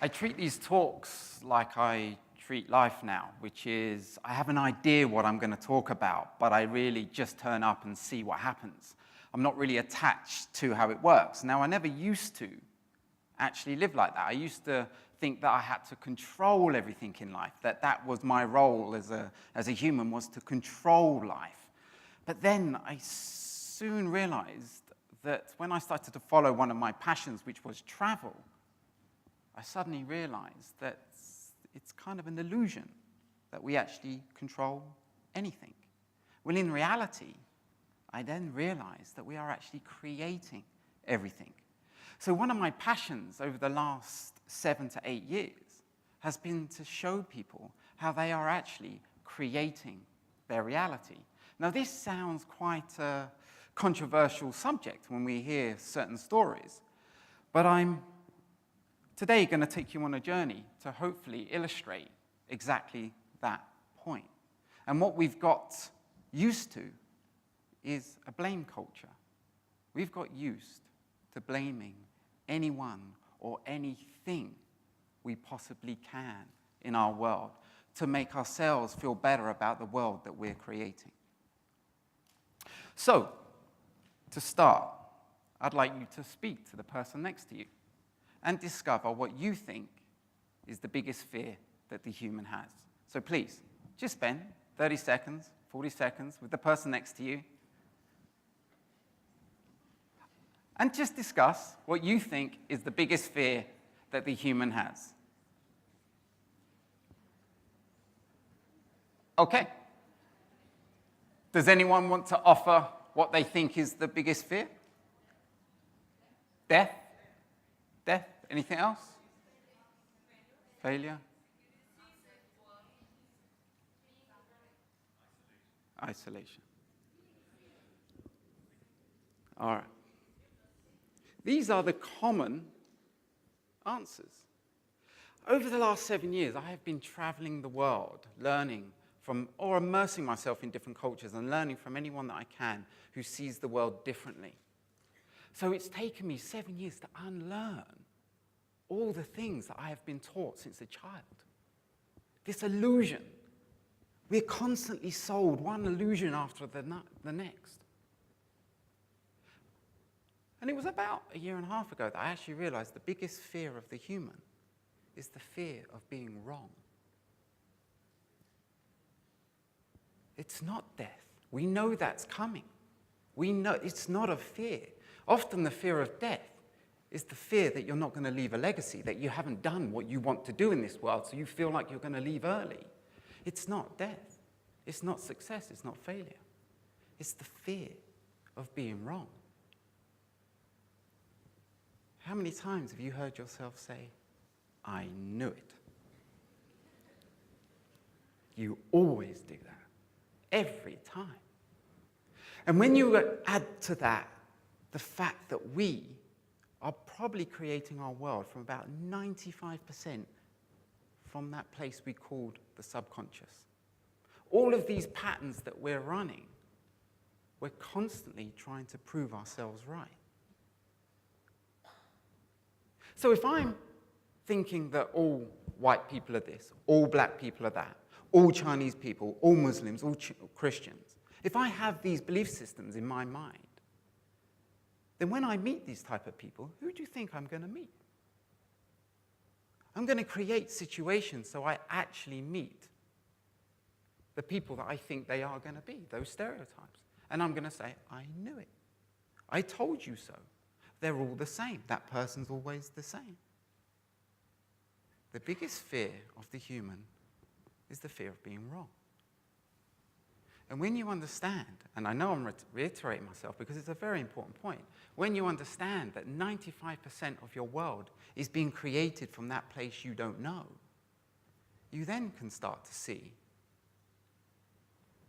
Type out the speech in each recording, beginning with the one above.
I treat these talks like I treat life now, which is I have an idea what I'm going to talk about, but I really just turn up and see what happens. I'm not really attached to how it works. Now, I never used to actually live like that. I used to think that I had to control everything in life, that was my role as a human, was to control life. But then I soon realized that when I started to follow one of my passions, which was travel, I suddenly realized that it's kind of an illusion that we actually control anything. Well, in reality, I then realized that we are actually creating everything. So one of my passions over the last 7 to 8 years has been to show people how they are actually creating their reality. Now, this sounds quite a controversial subject when we hear certain stories, but I'm today going to take you on a journey to hopefully illustrate exactly that point. And what we've got used to is a blame culture. We've got used to blaming anyone or anything we possibly can in our world to make ourselves feel better about the world that we're creating. So, to start, I'd like you to speak to the person next to you and discover what you think is the biggest fear that the human has. So please, just spend 30 seconds, 40 seconds with the person next to you and just discuss what you think is the biggest fear that the human has. Okay. Does anyone want to offer what they think is the biggest fear? Death? Death? Anything else? Failure? Isolation. All right. These are the common answers. Over the last 7 years, I have been traveling the world, learning from, or immersing myself in different cultures and learning from anyone that I can who sees the world differently. So it's taken me 7 years to unlearn all the things that I have been taught since a child. This illusion. We're constantly sold one illusion after the next. And it was about a year and a half ago that I actually realized the biggest fear of the human is the fear of being wrong. It's not death. We know that's coming. We know it's not a fear. Often the fear of death is the fear that you're not going to leave a legacy, that you haven't done what you want to do in this world, so you feel like you're going to leave early. It's not death. It's not success. It's not failure. It's the fear of being wrong. How many times have you heard yourself say, I knew it? You always do that. Every time. And when you add to that the fact that we are probably creating our world from about 95% from that place we called the subconscious. All of these patterns that we're running, we're constantly trying to prove ourselves right. So if I'm thinking that all white people are this, all black people are that, all Chinese people, all Muslims, all Christians, if I have these belief systems in my mind, then when I meet these type of people, who do you think I'm going to meet? I'm going to create situations so I actually meet the people that I think they are going to be, those stereotypes. And I'm going to say, I knew it. I told you so. They're all the same. That person's always the same. The biggest fear of the human is the fear of being wrong. And when you understand, and I know I'm reiterating myself because it's a very important point, when you understand that 95% of your world is being created from that place you don't know, you then can start to see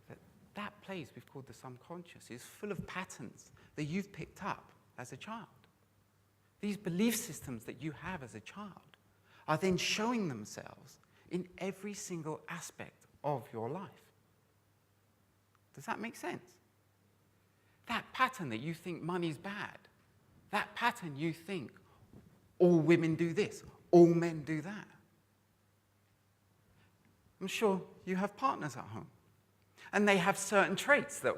that that place we've called the subconscious is full of patterns that you've picked up as a child. These belief systems that you have as a child are then showing themselves in every single aspect of your life. Does that make sense? That pattern that you think money's bad, that pattern you think all women do this, all men do that. I'm sure you have partners at home. And they have certain traits that,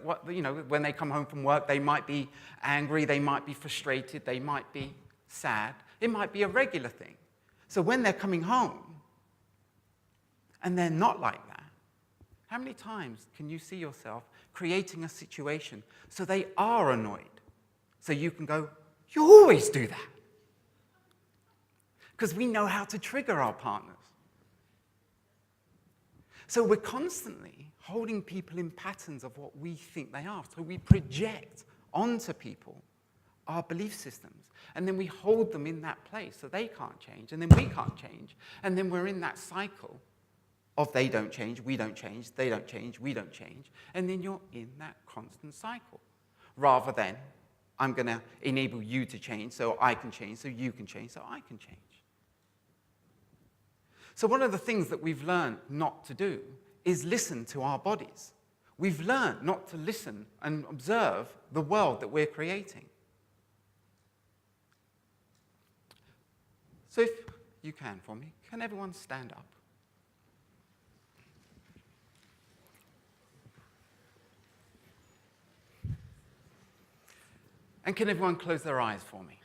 when they come home from work, they might be angry, they might be frustrated, they might be sad. It might be a regular thing. So when they're coming home and they're not like that, how many times can you see yourself creating a situation so they are annoyed? So you can go, you always do that. Because we know how to trigger our partners. So we're constantly holding people in patterns of what we think they are. So we project onto people our belief systems. And then we hold them in that place so they can't change. And then we can't change. And then we're in that cycle of they don't change, we don't change, they don't change, we don't change. And then you're in that constant cycle. Rather than, I'm going to enable you to change so I can change, so you can change, so I can change. So one of the things that we've learned not to do is listen to our bodies. We've learned not to listen and observe the world that we're creating. So if you can for me, can everyone stand up? And can everyone close their eyes for me?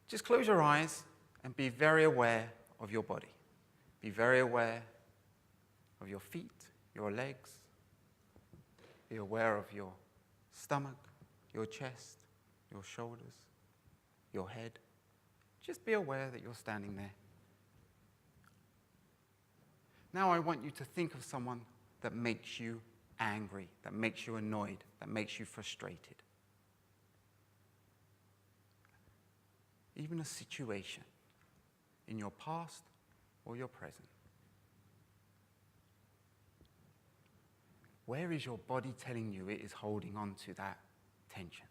Just close your eyes and be very aware of your body. Be very aware of your feet, your legs. Be aware of your stomach, your chest, your shoulders, your head. Just be aware that you're standing there. Now I want you to think of someone that makes you angry, that makes you annoyed, that makes you frustrated. Even a situation in your past or your present. Where is your body telling you it is holding on to that tension?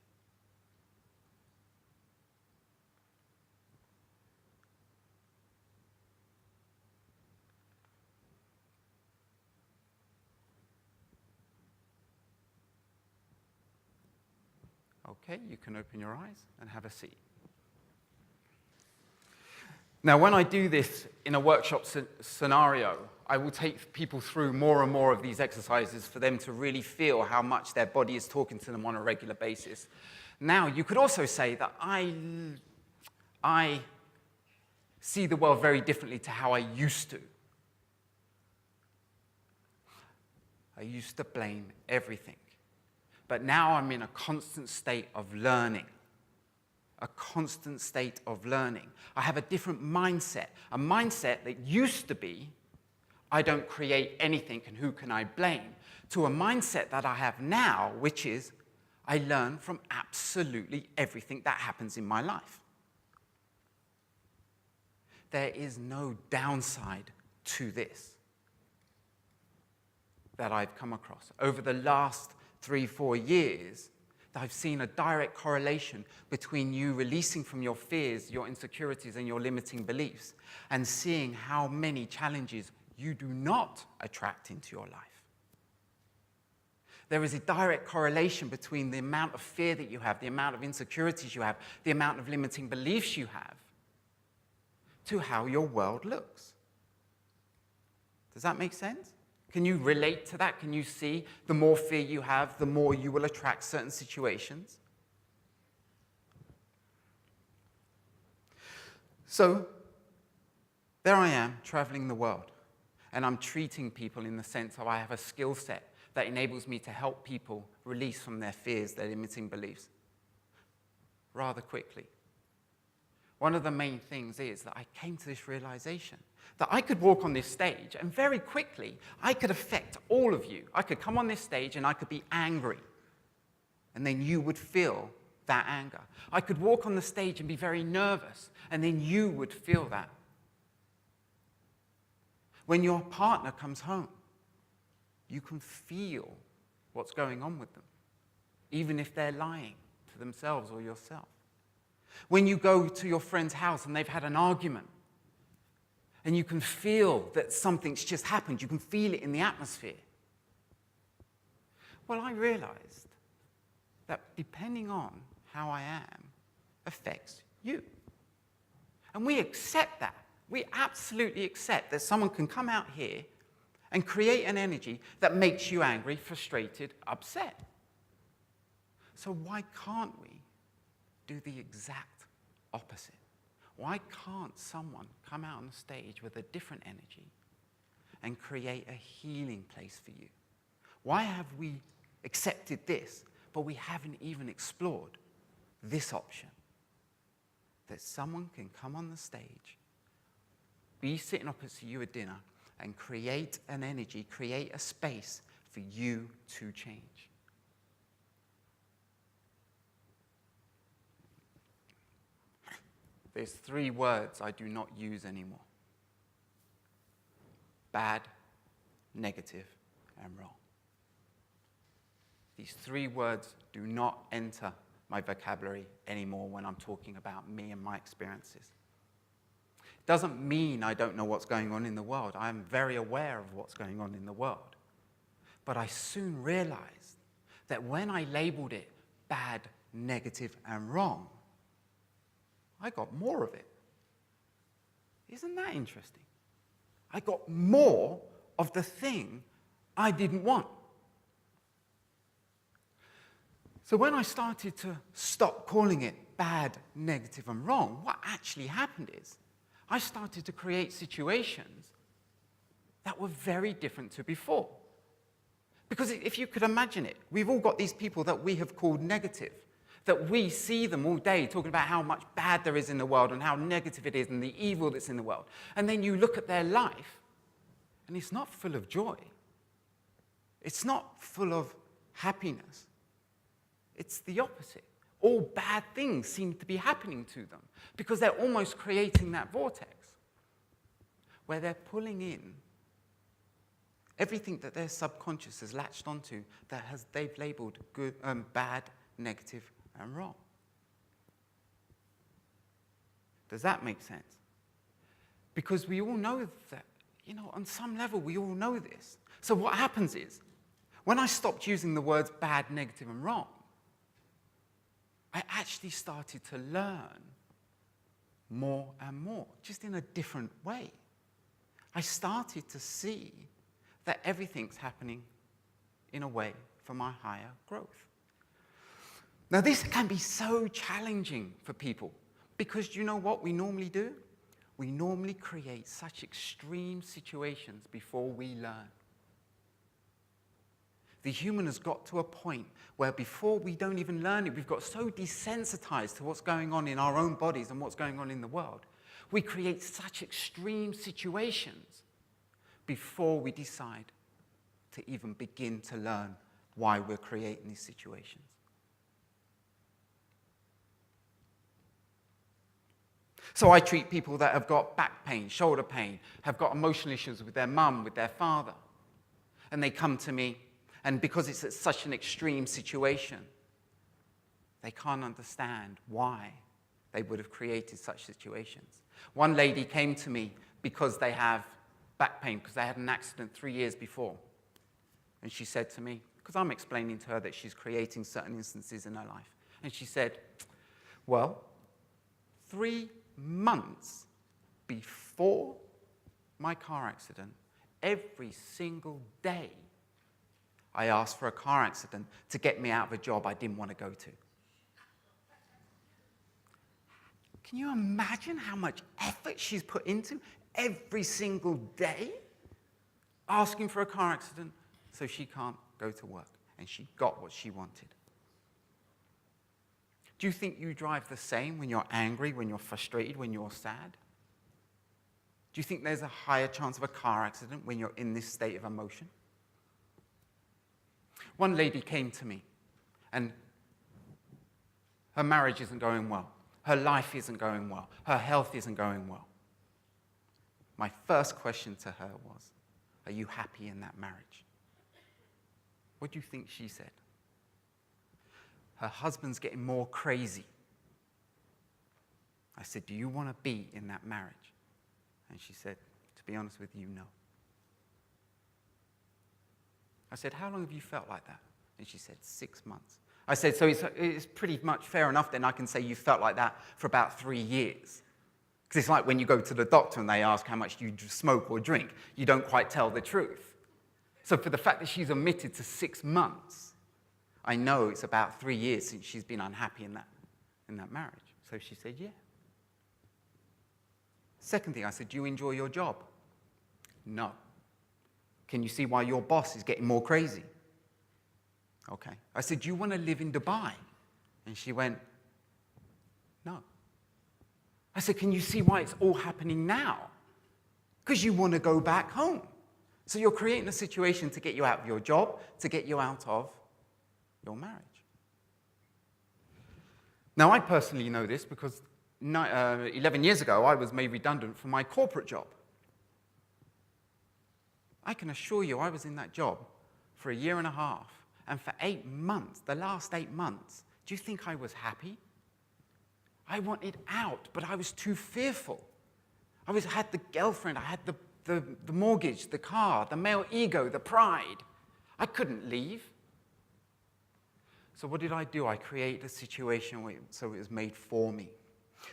Okay, you can open your eyes and have a seat. Now, when I do this in a workshop scenario, I will take people through more and more of these exercises for them to really feel how much their body is talking to them on a regular basis. Now, you could also say that I see the world very differently to how I used to. I used to blame everything. But now I'm in a constant state of learning. A constant state of learning. I have a different mindset. A mindset that used to be, I don't create anything and who can I blame? To a mindset that I have now, which is, I learn from absolutely everything that happens in my life. There is no downside to this that I've come across. Over the last 3-4 years, I've seen a direct correlation between you releasing from your fears, your insecurities, and your limiting beliefs, and seeing how many challenges you do not attract into your life. There is a direct correlation between the amount of fear that you have, the amount of insecurities you have, the amount of limiting beliefs you have, to how your world looks. Does that make sense? Can you relate to that? Can you see the more fear you have, the more you will attract certain situations? So, there I am, traveling the world, and I'm treating people in the sense of I have a skill set that enables me to help people release from their fears, their limiting beliefs, rather quickly. One of the main things is that I came to this realization that I could walk on this stage and very quickly I could affect all of you. I could come on this stage and I could be angry, and then you would feel that anger. I could walk on the stage and be very nervous, and then you would feel that. When your partner comes home, you can feel what's going on with them, even if they're lying to themselves or yourself. When you go to your friend's house and they've had an argument, and you can feel that something's just happened, you can feel it in the atmosphere. Well, I realized that depending on how I am, affects you. And we accept that. We absolutely accept that someone can come out here and create an energy that makes you angry, frustrated, upset. So why can't we do the exact opposite? Why can't someone come out on the stage with a different energy and create a healing place for you? Why have we accepted this, but we haven't even explored this option? That someone can come on the stage, be sitting opposite you at dinner, and create an energy, create a space for you to change. There's 3 words I do not use anymore: bad, negative, and wrong. These 3 words do not enter my vocabulary anymore when I'm talking about me and my experiences. It doesn't mean I don't know what's going on in the world. I am very aware of what's going on in the world. But I soon realized that when I labeled it bad, negative, and wrong, I got more of it. Isn't that interesting? I got more of the thing I didn't want. So when I started to stop calling it bad, negative, and wrong, what actually happened is I started to create situations that were very different to before. Because if you could imagine it, we've all got these people that we have called negative, that we see them all day talking about how much bad there is in the world and how negative it is and the evil that's in the world. And then you look at their life, and it's not full of joy. It's not full of happiness. It's the opposite. All bad things seem to be happening to them because they're almost creating that vortex where they're pulling in everything that their subconscious has latched onto that they've labeled good, bad, negative, and wrong. Does that make sense? Because we all know that, on some level we all know this. So what happens is, when I stopped using the words bad, negative, and wrong, I actually started to learn more and more, just in a different way. I started to see that everything's happening in a way for my higher growth. Now, this can be so challenging for people because do you know what we normally do? We normally create such extreme situations before we learn. The human has got to a point where before we don't even learn it, we've got so desensitized to what's going on in our own bodies and what's going on in the world. We create such extreme situations before we decide to even begin to learn why we're creating these situations. So I treat people that have got back pain, shoulder pain, have got emotional issues with their mum, with their father, and they come to me. And because it's at such an extreme situation, they can't understand why they would have created such situations. One lady came to me because they have back pain, because they had an accident 3 years before. And she said to me, because I'm explaining to her that she's creating certain instances in her life. And she said, well, 3 months before my car accident, every single day, I asked for a car accident to get me out of a job I didn't want to go to. Can you imagine how much effort she's put into every single day asking for a car accident so she can't go to work? And she got what she wanted. Do you think you drive the same when you're angry, when you're frustrated, when you're sad? Do you think there's a higher chance of a car accident when you're in this state of emotion? One lady came to me, and her marriage isn't going well. Her life isn't going well. Her health isn't going well. My first question to her was, are you happy in that marriage? What do you think she said? Her husband's getting more crazy. I said, do you want to be in that marriage? And she said, to be honest with you, no. I said, how long have you felt like that? And she said, 6 months. I said, so it's pretty much fair enough then I can say you felt like that for about 3 years. Because it's like when you go to the doctor and they ask how much you smoke or drink, you don't quite tell the truth. So for the fact that she's admitted to 6 months, I know it's about 3 years since she's been unhappy in that marriage. So she said, yeah. Second thing, I said, do you enjoy your job? No. Can you see why your boss is getting more crazy? Okay. I said, do you want to live in Dubai? And she went, no. I said, can you see why it's all happening now? Because you want to go back home. So you're creating a situation to get you out of your job, to get you out of your marriage. Now, I personally know this because 11 years ago, I was made redundant from my corporate job. I can assure you I was in that job for 1.5 years, and for 8 months, the last 8 months, do you think I was happy? I wanted out, but I was too fearful. I had the girlfriend, I had the mortgage, the car, the male ego, the pride. I couldn't leave. So what did I do? I created a situation so it was made for me.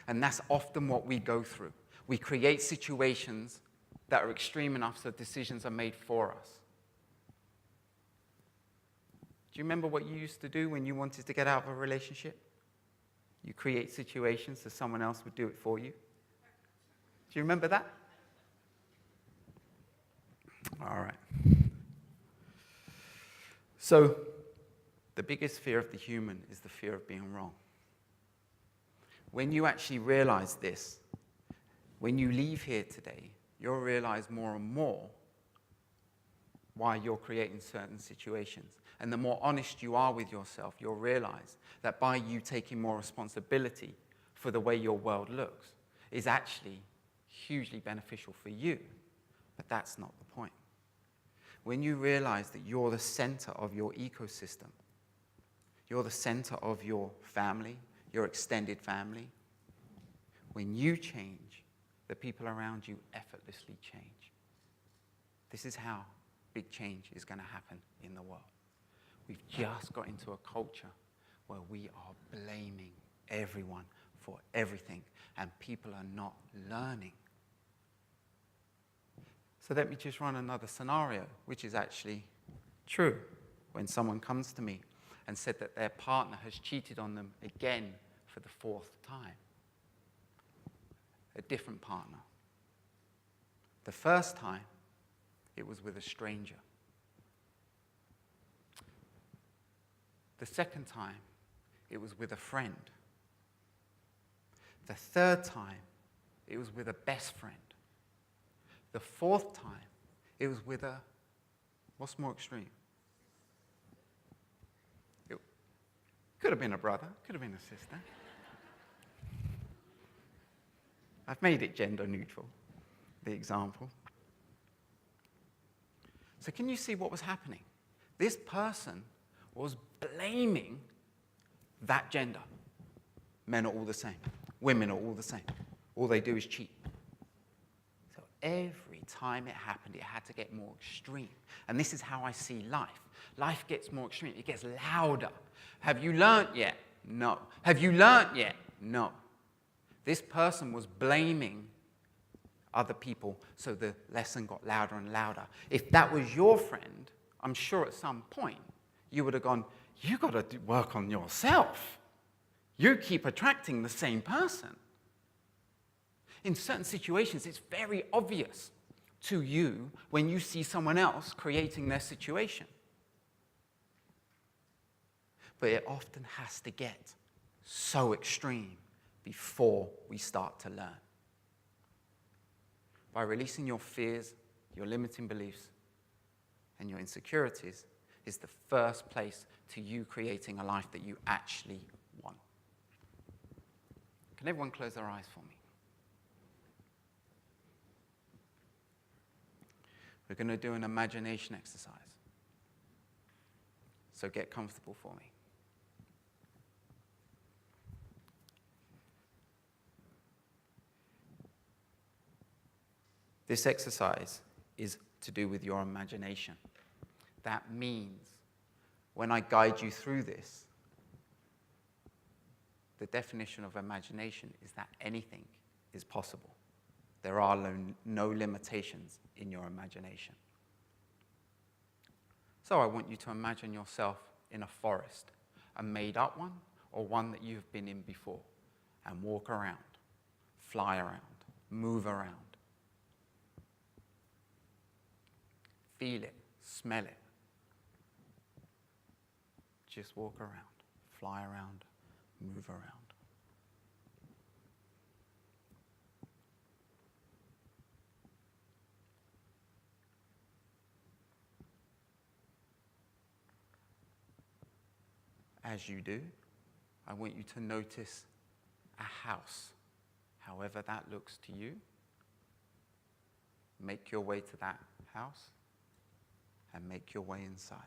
And that's often what we go through. We create situations that are extreme enough so decisions are made for us. Do you remember what you used to do when you wanted to get out of a relationship? You create situations so someone else would do it for you. Do you remember that? All right. So, the biggest fear of the human is the fear of being wrong. When you actually realize this, when you leave here today, you'll realize more and more why you're creating certain situations. And the more honest you are with yourself, you'll realize that by you taking more responsibility for the way your world looks is actually hugely beneficial for you. But that's not the point. When you realize that you're the center of your ecosystem, you're the center of your family, your extended family, when you change, the people around you effortlessly change. This is how big change is going to happen in the world. We've just got into a culture where we are blaming everyone for everything, and people are not learning. So let me just run another scenario, which is actually true. When someone comes to me and said that their partner has cheated on them again for the 4th time. A different partner. The first time, it was with a stranger. The second time, it was with a friend. The third time, it was with a best friend. The 4th time, it was with a, what's more extreme? It could have been a brother, could have been a sister. I've made it gender neutral, the example. So can you see what was happening? This person was blaming that gender. Men are all the same. Women are all the same. All they do is cheat. So every time it happened, it had to get more extreme. And this is how I see life. Life gets more extreme. It gets louder. Have you learnt yet? No. Have you learnt yet? No. This person was blaming other people, so the lesson got louder and louder. If that was your friend, I'm sure at some point you would have gone, you got to work on yourself. You keep attracting the same person. In certain situations, it's very obvious to you when you see someone else creating their situation. But it often has to get so extreme before we start to learn. By releasing your fears, your limiting beliefs, and your insecurities is the first place to you creating a life that you actually want. Can everyone close their eyes for me? We're going to do an imagination exercise. So get comfortable for me. This exercise is to do with your imagination. That means when I guide you through this, the definition of imagination is that anything is possible. There are no limitations in your imagination. So I want you to imagine yourself in a forest, a made-up one or one that you've been in before, and walk around, fly around, move around. Feel it, smell it. Just walk around, fly around, move around. As you do, I want you to notice a house, however that looks to you. Make your way to that house and make your way inside.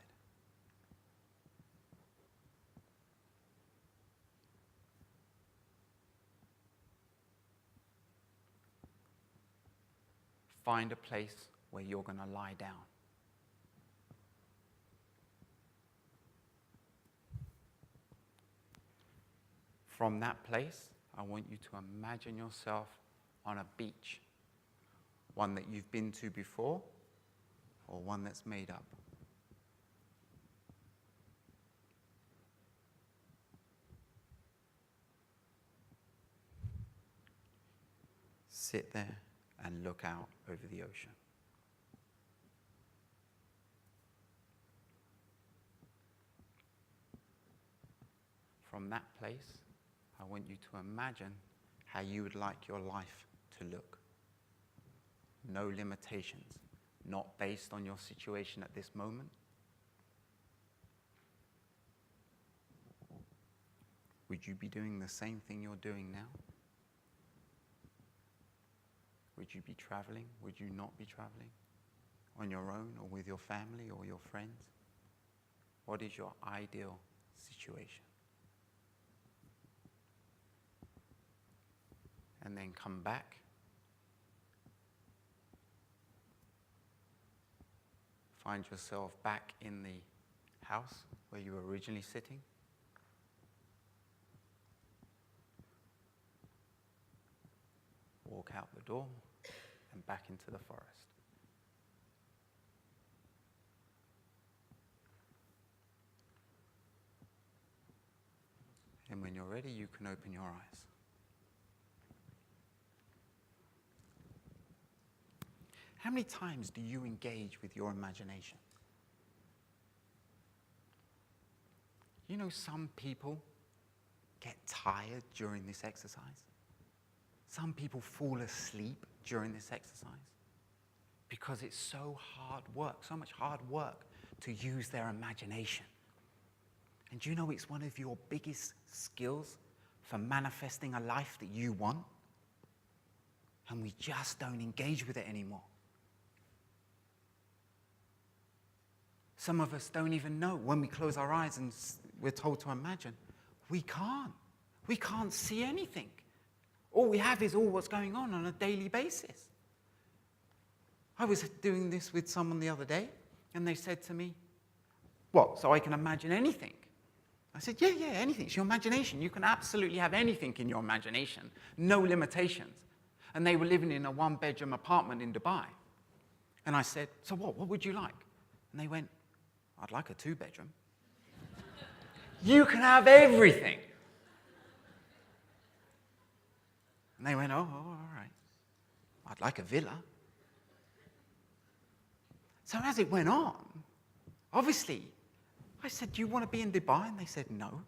Find a place where you're going to lie down. From that place, I want you to imagine yourself on a beach, one that you've been to before or one that's made up. Sit there and look out over the ocean. From that place, I want you to imagine how you would like your life to look. No limitations, not based on your situation at this moment. Would you be doing the same thing you're doing now? Would you be traveling? Would you not be traveling? On your own or with your family or your friends? What is your ideal situation? And then come back. Find yourself back in the house where you were originally sitting. Walk out the door and back into the forest. And when you're ready, you can open your eyes. How many times do you engage with your imagination? You know, some people get tired during this exercise. Some people fall asleep during this exercise because it's so hard work, so much hard work to use their imagination. And do you know it's one of your biggest skills for manifesting a life that you want? And we just don't engage with it anymore. Some of us don't even know when we close our eyes and we're told to imagine. We can't. We can't see anything. All we have is all what's going on a daily basis. I was doing this with someone the other day, and they said to me, "What, so I can imagine anything?" I said, yeah, anything. It's your imagination. You can absolutely have anything in your imagination. No limitations. And they were living in a one-bedroom apartment in Dubai. And I said, "So what would you like?" And they went, "I'd like a two-bedroom." You can have everything. And they went, "Oh, all right. I'd like a villa." So as it went on, obviously, I said, "Do you want to be in Dubai?" And they said, "No."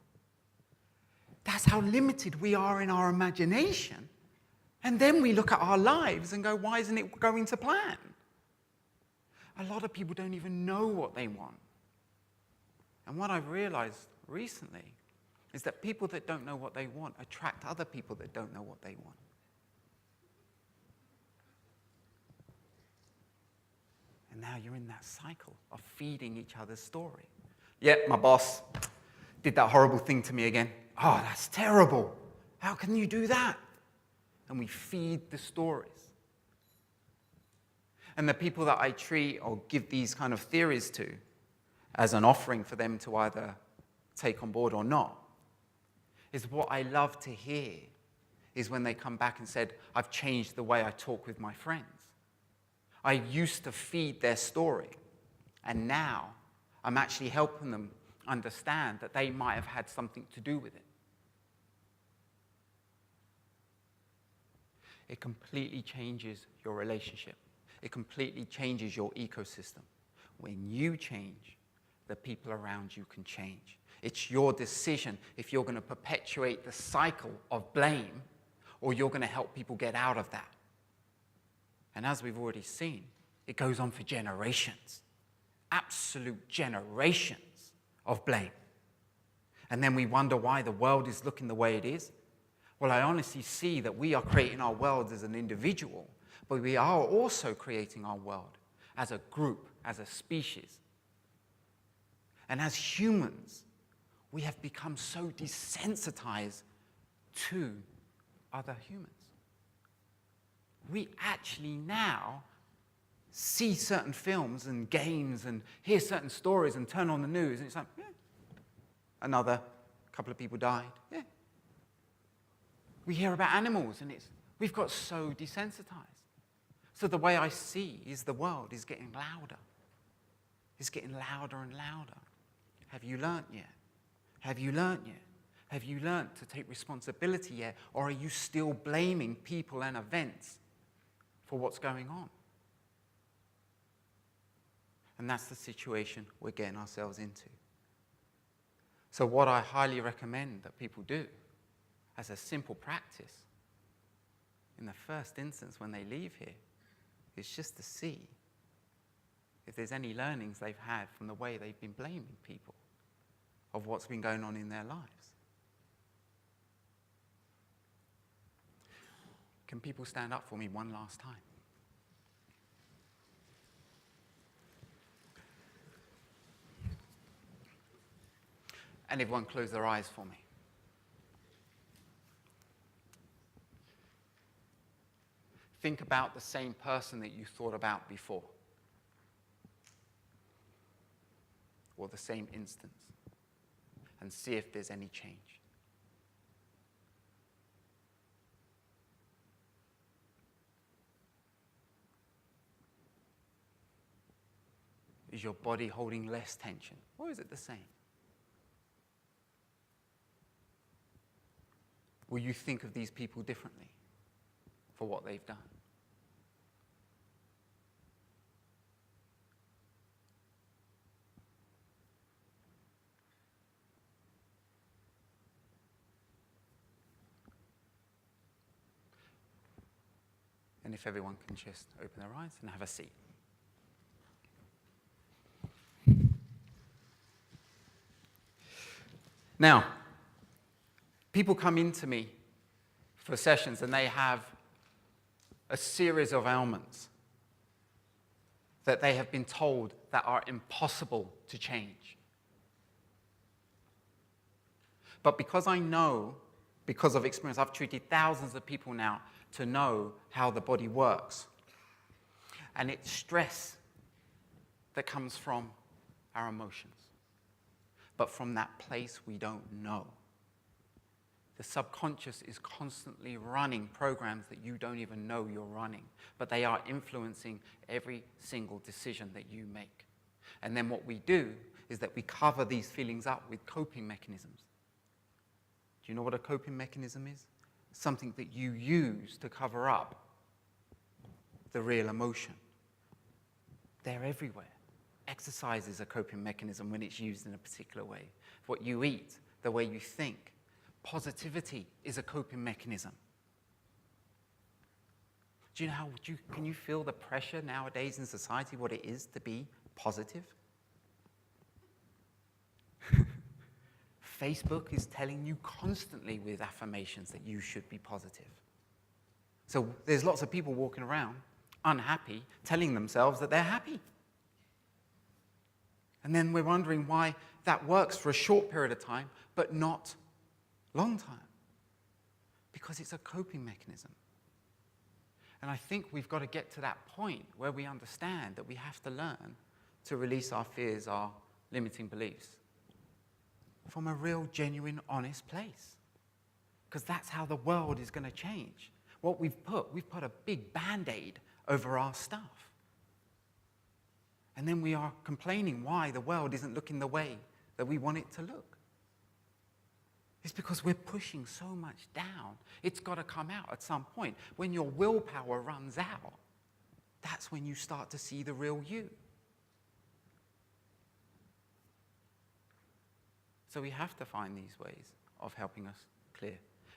That's how limited we are in our imagination. And then we look at our lives and go, why isn't it going to plan? A lot of people don't even know what they want. And what I've realized recently is that people that don't know what they want attract other people that don't know what they want. And now you're in that cycle of feeding each other's story. Yep, my boss did that horrible thing to me again. Oh, that's terrible. How can you do that? And we feed the stories. And the people that I treat or give these kind of theories to as an offering for them to either take on board or not, is what I love to hear is when they come back and said, I've changed the way I talk with my friends. I used to feed their story, and now I'm actually helping them understand that they might have had something to do with it. It completely changes your relationship. It completely changes your ecosystem. When you change, the people around you can change. It's your decision if you're going to perpetuate the cycle of blame or you're going to help people get out of that. And as we've already seen, it goes on for generations. Absolute generations of blame. And then we wonder why the world is looking the way it is. Well, I honestly see that we are creating our world as an individual, but we are also creating our world as a group, as a species. And as humans, we have become so desensitized to other humans. We actually now see certain films and games and hear certain stories and turn on the news and it's like, yeah, another couple of people died. Yeah. We hear about animals and we've got so desensitized. So the way I see is the world is getting louder. It's getting louder and louder. Have you learnt yet? Have you learnt yet? Have you learnt to take responsibility yet? Or are you still blaming people and events for what's going on? And that's the situation we're getting ourselves into. So what I highly recommend that people do as a simple practice in the first instance when they leave here is just to see if there's any learnings they've had from the way they've been blaming people of what's been going on in their lives. Can people stand up for me one last time? And everyone close their eyes for me. Think about the same person that you thought about before, or the same instance, and see if there's any change. Is your body holding less tension, or is it the same? Will you think of these people differently for what they've done? And if everyone can just open their eyes and have a seat. Now, people come into me for sessions and they have a series of ailments that they have been told that are impossible to change. But because I know, because of experience, I've treated thousands of people now to know how the body works. And it's stress that comes from our emotions. But from that place we don't know. The subconscious is constantly running programs that you don't even know you're running, but they are influencing every single decision that you make. And then what we do is that we cover these feelings up with coping mechanisms. Do you know what a coping mechanism is? Something that you use to cover up the real emotion. They're everywhere. Exercise is a coping mechanism when it's used in a particular way. What you eat, the way you think. Positivity is a coping mechanism. Do you know can you feel the pressure nowadays in society, what it is to be positive? Facebook is telling you constantly with affirmations that you should be positive. So there's lots of people walking around unhappy, telling themselves that they're happy. And then we're wondering why that works for a short period of time, but not long time. Because it's a coping mechanism. And I think we've got to get to that point where we understand that we have to learn to release our fears, our limiting beliefs, from a real, genuine, honest place. because that's how the world is going to change. What we've put a big Band-Aid over our stuff. And then we are complaining why the world isn't looking the way that we want it to look. It's because we're pushing so much down. It's got to come out at some point. When your willpower runs out, that's when you start to see the real you. So we have to find these ways of helping us clear.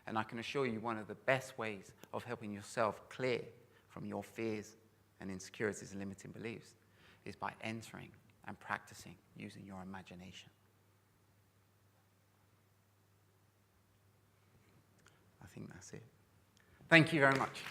And I can assure you one of the best ways of helping yourself clear from your fears and insecurities and limiting beliefs is by entering and practicing using your imagination. I think that's it. Thank you very much.